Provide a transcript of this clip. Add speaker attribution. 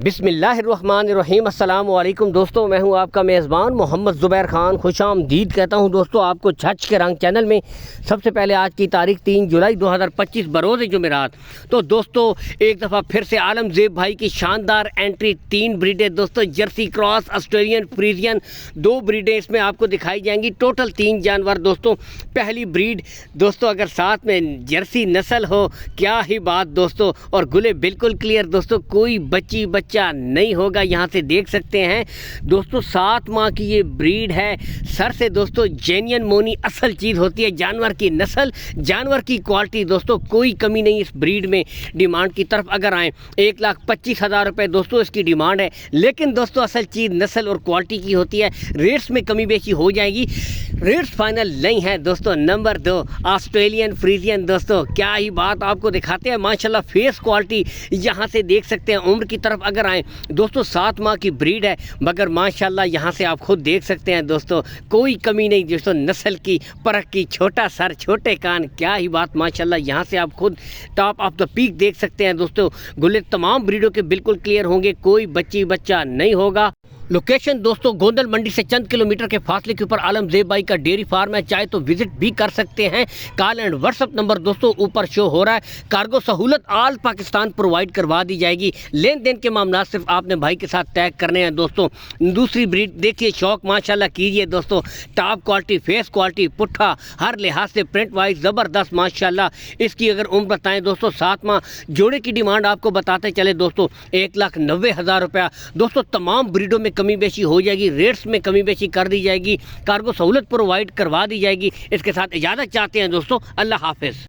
Speaker 1: बिस्मिल्लाहिर्रहमानिर्रहीम। अस्सलाम वालेकुम दोस्तों, मैं हूं आपका मेज़बान मोहम्मद ज़ुबैर ख़ान। खुशामदीद कहता हूं दोस्तों आपको छछ के रंग चैनल में। सबसे पहले आज की तारीख 3 जुलाई 2025 बरोज़ जुमेरात। तो दोस्तों एक दफ़ा फिर से आलमज़ेब भाई की शानदार एंट्री। 3 ब्रीडें दोस्तों, जर्सी क्रॉस, ऑस्ट्रेलियन फ्रीजियन, 2 ब्रीडें इसमें आपको दिखाई जाएंगी। टोटल 3 जानवर दोस्तों। पहली ब्रीड दोस्तों, अगर साथ में जर्सी नस्ल हो, क्या ही बात दोस्तों। और गुले बिल्कुल क्लियर दोस्तों, कोई बच्चा नहीं होगा। यहाँ से देख सकते हैं दोस्तों, 7 माह की ये ब्रीड है। सर से दोस्तों जेन्युइन मोनी असल चीज़ होती है। जानवर की नस्ल, जानवर की क्वालिटी दोस्तों, कोई कमी नहीं इस ब्रीड में। डिमांड की तरफ अगर आएँ, 1,25,000 रुपये दोस्तों इसकी डिमांड है। लेकिन दोस्तों असल चीज़ नस्ल और क्वालिटी की होती है। रेट्स में कमी बेशी हो जाएगी, रेट्स फाइनल नहीं है दोस्तों। नंबर 2 ऑस्ट्रेलियन फ्रीजियन दोस्तों, क्या ही बात आपको दिखाते हैं। माशाल्लाह फेस क्वालिटी यहाँ से देख सकते हैं। उम्र की तरफ अगर आएँ दोस्तों, 7 माह की ब्रीड है, मगर माशाल्लाह यहाँ से आप खुद देख सकते हैं दोस्तों, कोई कमी नहीं दोस्तों। नस्ल की, परख की, छोटा सर, छोटे कान, क्या ही बात माशाल्लाह। यहाँ से आप खुद टॉप ऑफ द पीक देख सकते हैं दोस्तों। गुले तमाम ब्रीडों के बिल्कुल क्लियर होंगे, कोई बच्चा नहीं होगा। लोकेशन दोस्तों गोंदल मंडी से चंद किलोमीटर के फासले के ऊपर आलमज़ेब भाई का डेयरी फार्म है। चाहे तो विजिट भी कर सकते हैं। कॉल एंड व्हाट्सअप नंबर दोस्तों ऊपर शो हो रहा है। कार्गो सहूलत ऑल पाकिस्तान प्रोवाइड करवा दी जाएगी। लेन देन के मामला सिर्फ आपने भाई के साथ तय करने हैं दोस्तों। दूसरी ब्रीड देखिए, शौक माशाल्लाह कीजिए दोस्तों। टॉप क्वालिटी, फेस क्वालिटी, पुट्ठा, हर लिहाज से प्रिंट वाइज ज़बरदस्त माशाल्लाह। इसकी अगर उम्र बताएँ दोस्तों, 7 माह। जोड़े की डिमांड आपको बताते चले दोस्तों, 1,90,000 रुपया दोस्तों। तमाम ब्रीडों में कमी बेशी हो जाएगी, रेट्स में कमी बेशी कर दी जाएगी, कार्गो सहूलत प्रोवाइड करवा दी जाएगी। इसके साथ इजाज़त चाहते हैं दोस्तों। अल्लाह हाफिज़।